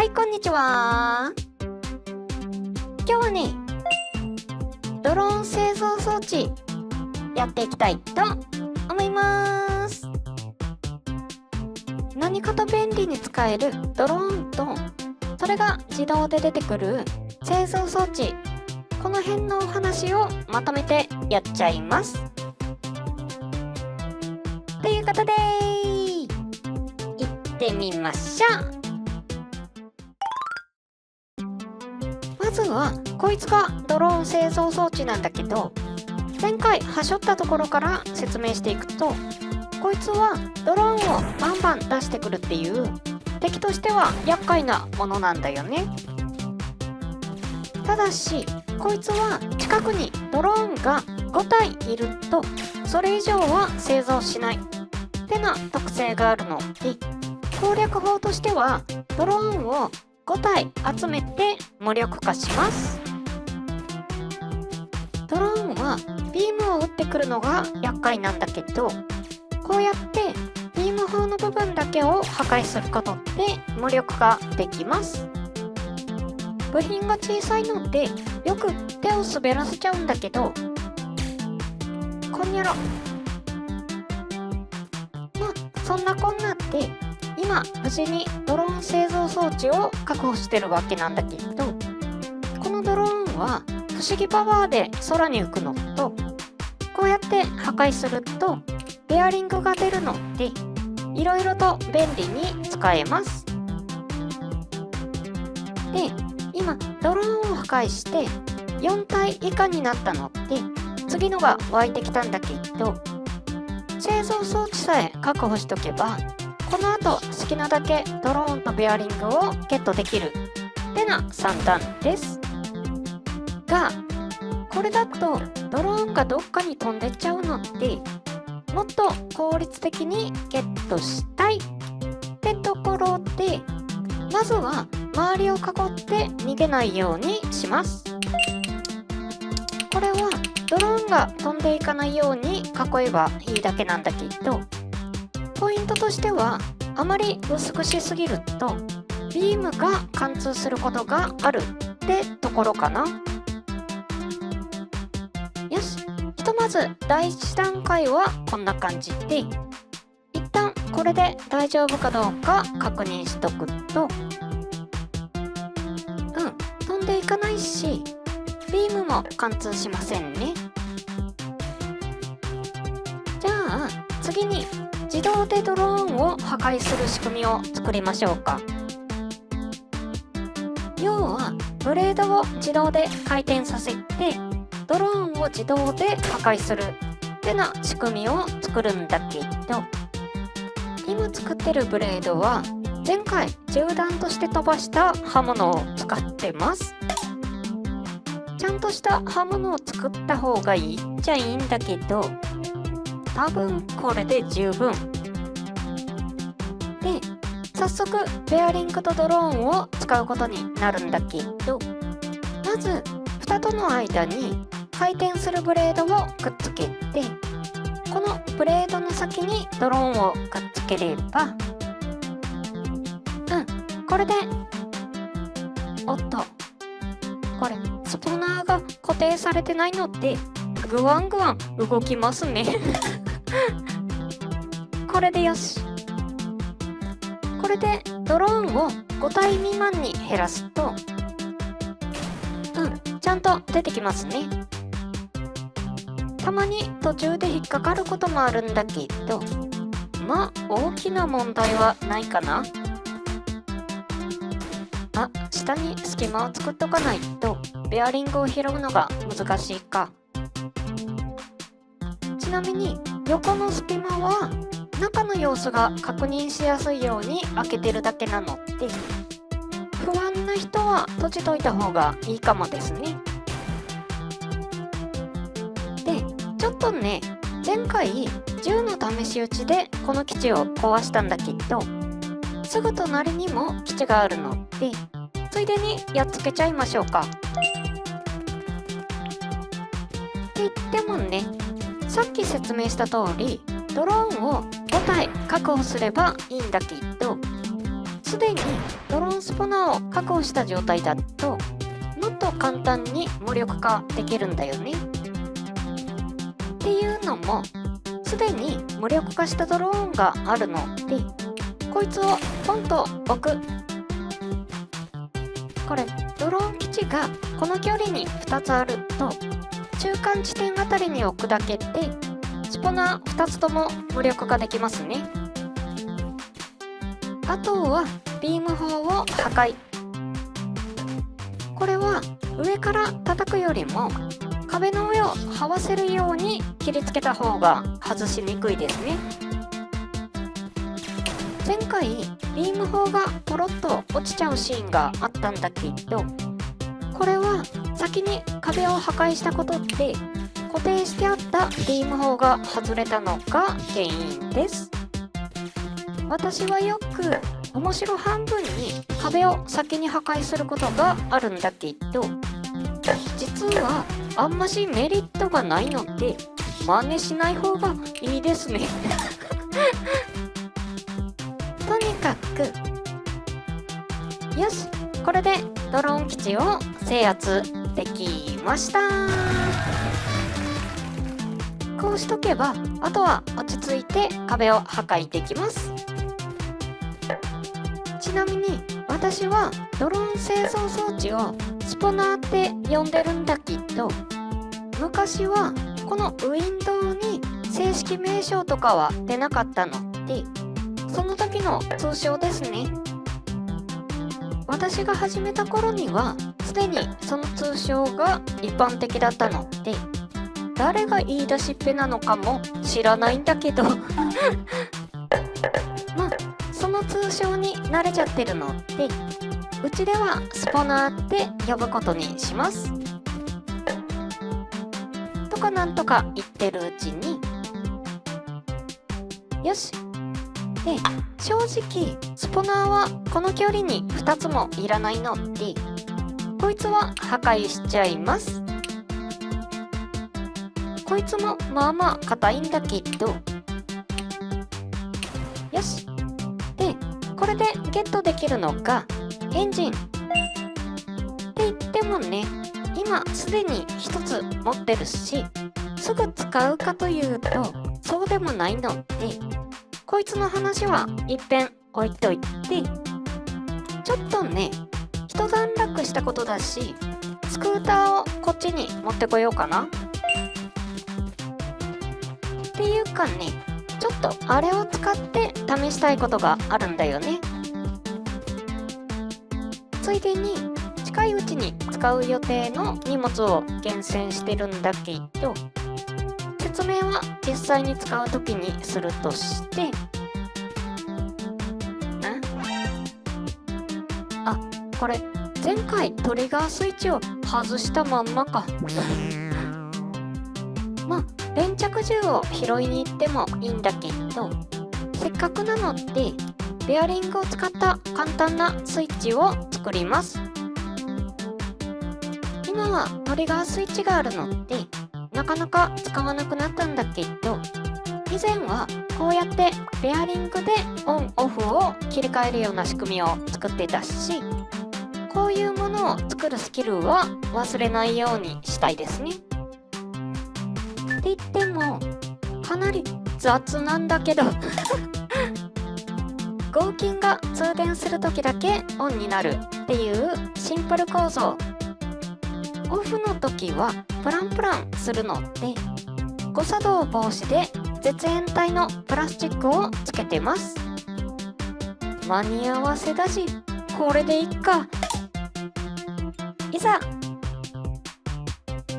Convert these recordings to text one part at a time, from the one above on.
はい、こんにちは。今日はね、ドローン製造装置やっていきたいと思います。何かと便利に使えるドローンと、それが自動で出てくる製造装置、この辺のお話をまとめてやっちゃいます。ということで、行ってみましょう。まずはこいつがドローン製造装置なんだけど、前回はしょったところから説明していくと、こいつはドローンをバンバン出してくるっていう敵としては厄介なものなんだよね。ただしこいつは近くにドローンが5体いるとそれ以上は製造しないってな特性があるので、攻略法としてはドローンを5体集めて無力化します。ドローンはビームを撃ってくるのが厄介なんだけど、こうやってビーム砲の部分だけを破壊することで無力化できます。部品が小さいのでよく手を滑らせちゃうんだけど、こんにゃろ。まあそんなこんなで今無事にドローン製造装置を確保してるわけなんだけど、このドローンは不思議パワーで空に浮くのと、こうやって破壊するとベアリングが出るのでいろいろと便利に使えます。で、今ドローンを破壊して4体以下になったので次のが湧いてきたんだけど、製造装置さえ確保しとけばこの後好きなだけドローンとベアリングをゲットできるってな算段ですが、これだとドローンがどっかに飛んでっちゃうので、もっと効率的にゲットしたいってところで、まずは周りを囲って逃げないようにします。これはドローンが飛んでいかないように囲えばいいだけなんだけど、ポイントとしてはあまり薄くしすぎるとビームが貫通することがあるってところかな。よし、ひとまず第一段階はこんな感じで、一旦これで大丈夫かどうか確認しとくと、飛んでいかないしビームも貫通しませんね。じゃあ次に自動でドローンを破壊する仕組みを作りましょうか。要はブレードを自動で回転させてドローンを自動で破壊するってな仕組みを作るんだけど、今作ってるブレードは前回銃弾として飛ばした刃物を使ってます。ちゃんとした刃物を作った方がいいっちゃいいんだけど、多分これで十分で、早速ベアリングとドローンを使うことになるんだけど、まず蓋との間に回転するブレードをくっつけて、このブレードの先にドローンをくっつければ、これで、おっと、これスポナーが固定されてないのでグワングワン動きますねこれでよし。これでドローンを5体未満に減らすとちゃんと出てきますね。たまに途中で引っかかることもあるんだけど、まあ大きな問題はないかな。下に隙間を作っとかないとベアリングを拾うのが難しいか。ちなみに横の隙間は中の様子が確認しやすいように開けてるだけなので、不安な人は閉じといた方がいいかもですね。で、ちょっとね、前回銃の試し撃ちでこの基地を壊したんだけど、すぐ隣にも基地があるのでついでにやっつけちゃいましょうか。って言ってもね、さっき説明した通りドローンを5体確保すればいいんだけど、すでにドローンスポナーを確保した状態だともっと簡単に無力化できるんだよね。っていうのもすでに無力化したドローンがあるので、こいつをポンと置く。これドローン基地がこの距離に2つあると中間地点あたりに置くだけでスポナー2つとも無力化できますね。あとはビーム砲を破壊。これは上から叩くよりも壁の上を這わせるように切りつけた方が外しにくいですね。前回ビーム砲がポロッと落ちちゃうシーンがあったんだけど、これは先に壁を破壊したことで固定してあったビーム砲が外れたのが原因です。私はよく面白半分に壁を先に破壊することがあるんだけど、実はあんましメリットがないので真似しない方がいいですね。とにかくよし、これでドローン基地を制圧できました。こうしとけばあとは落ち着いて壁を破壊できます。ちなみに私はドローン製造装置をスポナーって呼んでるんだけど、昔はこのウィンドウに正式名称とかは出なかったのでその時の通称ですね。私が始めた頃にはすでにその通称が一般的だったので誰が言い出しっぺなのかも知らないんだけどまあその通称に慣れちゃってるのでうちではスポナーって呼ぶことにします。とかなんとか言ってるうちによし。で正直スポナーはこの距離に2つもいらないのでこいつは破壊しちゃいます。こいつもまあまあ硬いんだけどよし。でこれでゲットできるのがエンジンって言ってもね今すでに1つ持ってるしすぐ使うかというとそうでもないのでこいつの話は一遍置いといてちょっとね一段落したことだしスクーターをこっちに持ってこようかな。っていうかねちょっとあれを使って試したいことがあるんだよね。ついでに近いうちに使う予定の荷物を厳選してるんだけど説明は実際に使う時にするとしてこれ前回トリガースイッチを外したまんまか。まあ連着銃を拾いに行ってもいいんだけどせっかくなのでベアリングを使った簡単なスイッチを作ります。今はトリガースイッチがあるのでなかなか使わなくなったんだけど以前はこうやってベアリングでオンオフを切り替えるような仕組みを作ってたしこういうものを作るスキルは忘れないようにしたいですね。って言ってもかなり雑なんだけど合金が通電する時だけオンになるっていうシンプル構造。オフの時はプランプランするので誤作動防止で絶縁体のプラスチックをつけてます。間に合わせだしこれでいっか。いざ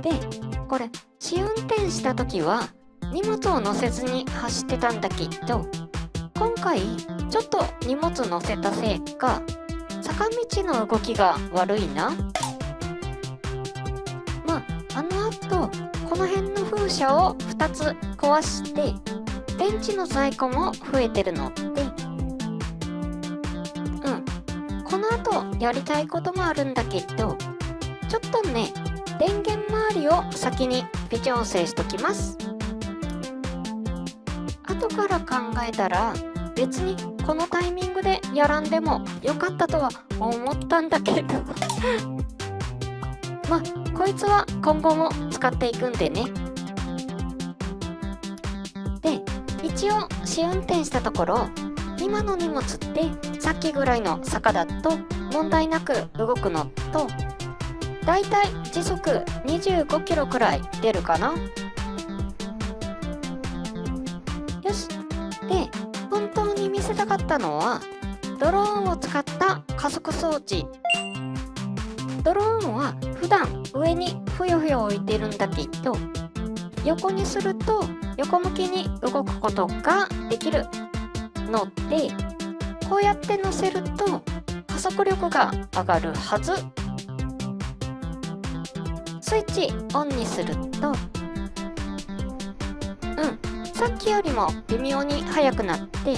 でこれ試運転した時は荷物を乗せずに走ってたんだけど今回ちょっと荷物乗せたせいか坂道の動きが悪いな。まあの後この辺の風車を2つ壊して電池の在庫も増えてるのでこの後やりたいこともあるんだけどちょっとね電源周りを先に微調整しときます。後から考えたら別にこのタイミングでやらんでもよかったとは思ったんだけどまあこいつは今後も使っていくんでね。で一応試運転したところ、今の荷物ってさっきぐらいの坂だと問題なく動くのと、だいたい時速25キロくらい出るかな。よし。で本当に見せたかったのはドローンを使った加速装置。ドローンは普段上にふよふよ置いてるんだけど、横にすると横向きに動くことができるので、こうやって乗せると加速力が上がるはず。スイッチオンにすると、さっきよりも微妙に速くなって、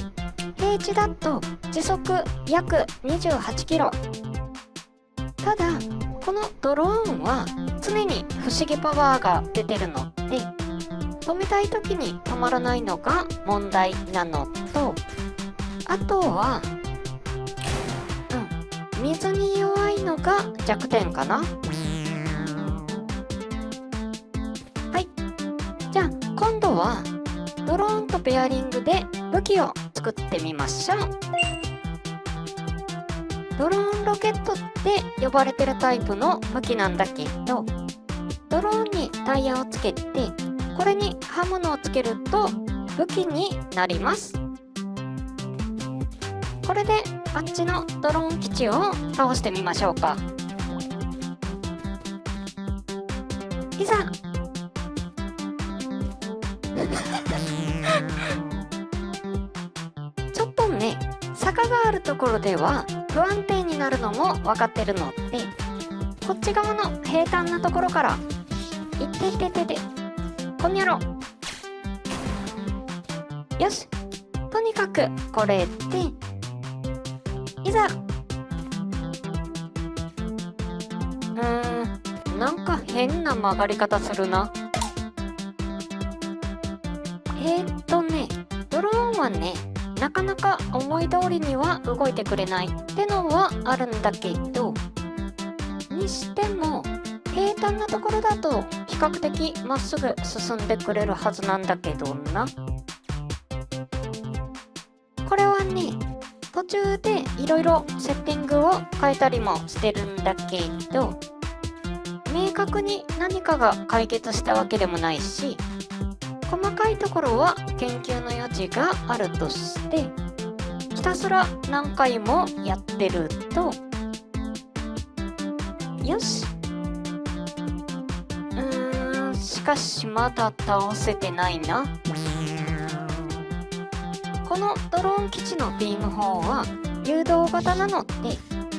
平地だと時速約28キロ。ただこのドローンは常に不思議パワーが出てるので、止めたい時に止まらないのが問題なのと、あとは水に弱いのが弱点かな。はい、じゃあ今度はドローンとベアリングで武器を作ってみましょう。ドローンロケットって呼ばれてるタイプの武器なんだけど、ドローンにタイヤをつけて、これに刃物をつけると武器になります。これであっちのドローン基地を倒してみましょうか。いざちょっとね、坂があるところでは不安定になるのも分かってるので、こっち側の平坦なところからいってててて、こんにゃろ。よし、とにかくこれでいざ。なんか変な曲がり方するな。ドローンはね、なかなか思い通りには動いてくれないってのはあるんだけど、にしても平坦なところだと比較的まっすぐ進んでくれるはずなんだけどな。これはね、途中でいろいろセッティングを変えたりもしてるんだけど、明確に何かが解決したわけでもないし、細かいところは研究の余地があるとして、ひたすら何回もやってると、よし。しかしまだ倒せてないな。このドローン基地のビーム砲は誘導型なので、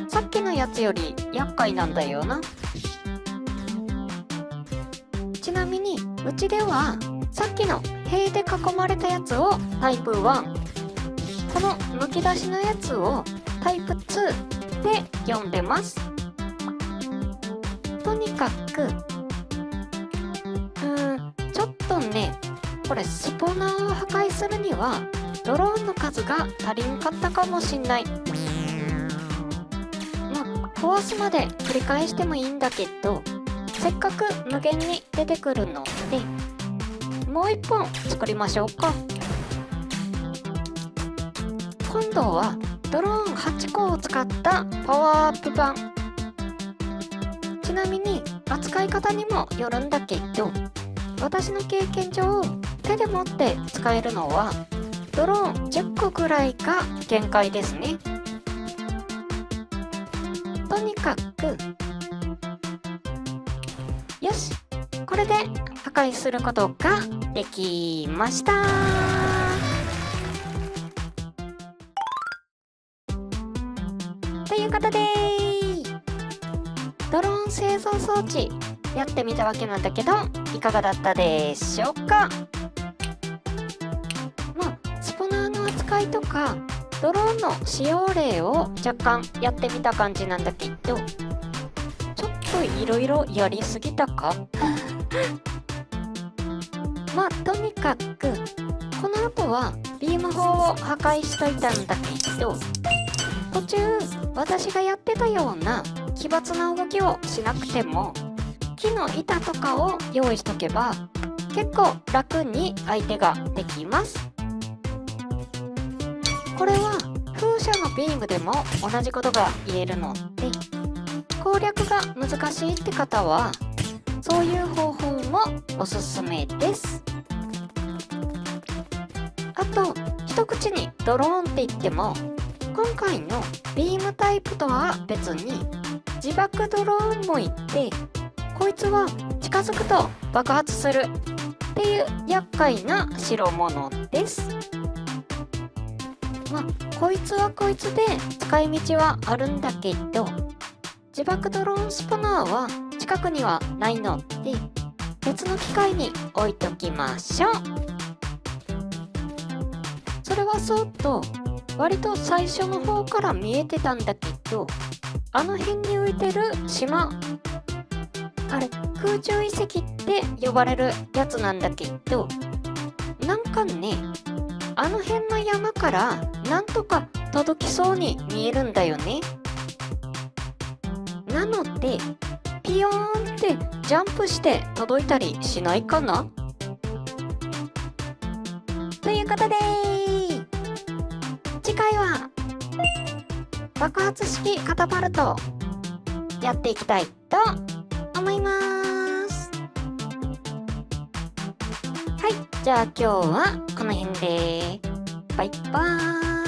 さっきのやつより厄介なんだよな。ちなみにうちではさっきの塀で囲まれたやつをタイプ1、このむき出しのやつをタイプ2で呼んでます。とにかくちょっとね、これスポナーを破壊するにはドローンの数が足りんかったかもしんない。壊すまで繰り返してもいいんだけど、せっかく無限に出てくるので、もう一本作りましょうか。今度はドローン8個を使ったパワーアップ版。ちなみに扱い方にもよるんだけど、私の経験上手で持って使えるのはドローン10個ぐらいが限界ですね。とにかくよし、これで破壊することができました。ということでドローン製造装置やってみたわけなんだけど、いかがだったでしょうか。スポナーの扱いとかドローンの使用例を若干やってみた感じなんだけど、ちょっといろいろやりすぎたかとにかくこの後はビーム砲を破壊しといたんだけど、途中私がやってたような奇抜な動きをしなくても木の板とかを用意しとけば結構楽に相手ができます。これは風車のビームでも同じことが言えるので、攻略が難しいって方はそういう方法もおすすめです。あと一口にドローンって言っても今回のビームタイプとは別に自爆ドローンもいて、こいつは近づくと爆発するっていう厄介な代物です。まあこいつはこいつで使い道はあるんだけど、自爆ドローンスポナーは近くにはないので別の機械に置いときましょう。それはそうと割と最初の方から見えてたんだけど、あの辺に浮いてる島、あれ空中遺跡って呼ばれるやつなんだけど、なんかねあの辺の山からなんとか届きそうに見えるんだよね。なのでピヨーンってジャンプして届いたりしないかな。ということで次回は爆発式カタパルトやっていきたいと思います。はい、じゃあ今日はこの辺でバイバーイ。